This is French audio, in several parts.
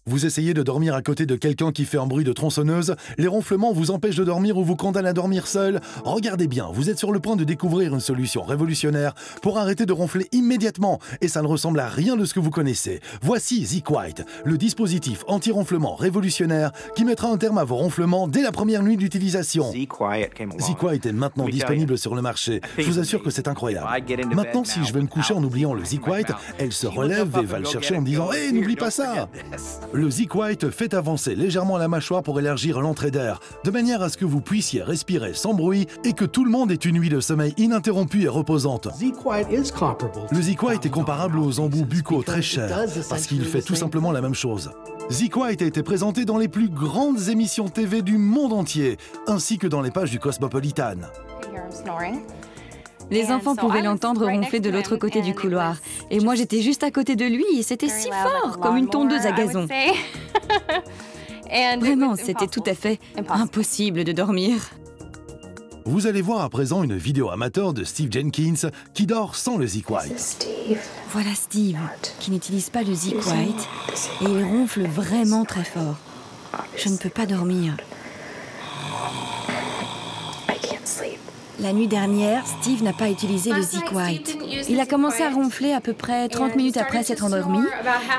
Vous essayez de dormir à côté de quelqu'un qui fait un bruit de tronçonneuse, les ronflements vous empêchent de dormir ou vous condamnent à dormir seul. Regardez bien, vous êtes sur le point de découvrir une solution révolutionnaire pour arrêter de ronfler immédiatement et ça ne ressemble à rien de ce que vous connaissez. Voici ZQuiet, le dispositif anti-ronflement révolutionnaire qui mettra un terme à vos ronflements dès la première nuit d'utilisation. ZQuiet est maintenant disponible sur le marché. Je vous assure que c'est incroyable. Maintenant, si je vais me coucher en oubliant le ZQuiet, elle se relève et va le chercher en me disant « Hé, n'oublie pas ça !» Le ZQuiet fait avancer légèrement la mâchoire pour élargir l'entrée d'air, de manière à ce que vous puissiez respirer sans bruit et que tout le monde ait une nuit de sommeil ininterrompue et reposante. Le ZQuiet est comparable aux embouts buccaux très chers, parce qu'il fait tout simplement la même chose. ZQuiet a été présenté dans les plus grandes émissions TV du monde entier, ainsi que dans les pages du Cosmopolitan. Les enfants pouvaient l'entendre ronfler de l'autre côté du couloir. Et moi, j'étais juste à côté de lui et c'était si fort, comme une tondeuse à gazon. Vraiment, c'était tout à fait impossible de dormir. Vous allez voir à présent une vidéo amateur de Steve Jenkins qui dort sans le ZQuiet. Voilà Steve, qui n'utilise pas le ZQuiet et il ronfle vraiment très fort. Je ne peux pas dormir. La nuit dernière, Steve n'a pas utilisé le ZQuiet. Il a commencé à ronfler à peu près 30 minutes après s'être endormi.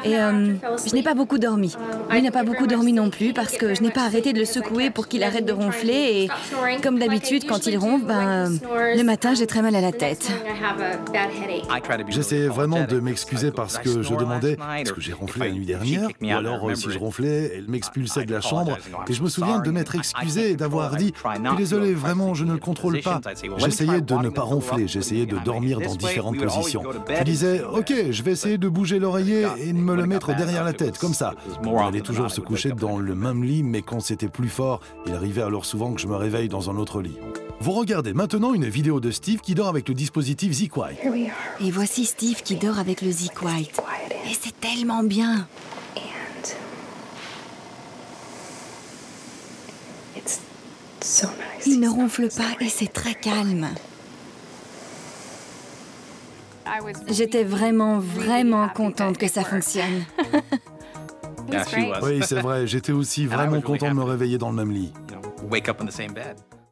Et je n'ai pas beaucoup dormi. Lui n'a pas beaucoup dormi non plus parce que je n'ai pas arrêté de le secouer pour qu'il arrête de ronfler. Et comme d'habitude, quand il ronfle, le matin, j'ai très mal à la tête. J'essayais vraiment de m'excuser parce que je demandais est-ce que j'ai ronflé la nuit dernière ou alors si je ronflais, elle m'expulsait de la chambre. Et je me souviens de m'être excusé et d'avoir dit « Désolé, vraiment, je ne le contrôle pas ». J'essayais de ne pas ronfler, j'essayais de dormir dans différentes positions. Je disais, ok, je vais essayer de bouger l'oreiller et de me le mettre derrière la tête, comme ça. On allait toujours se coucher dans le même lit, mais quand c'était plus fort, il arrivait alors souvent que je me réveille dans un autre lit. Vous regardez maintenant une vidéo de Steve qui dort avec le dispositif ZQuiet. Et voici Steve qui dort avec le ZQuiet. Et c'est tellement bien. Il ne ronfle pas et c'est très calme. J'étais vraiment contente que ça fonctionne. Oui, c'est vrai, j'étais aussi vraiment content de me réveiller dans le même lit.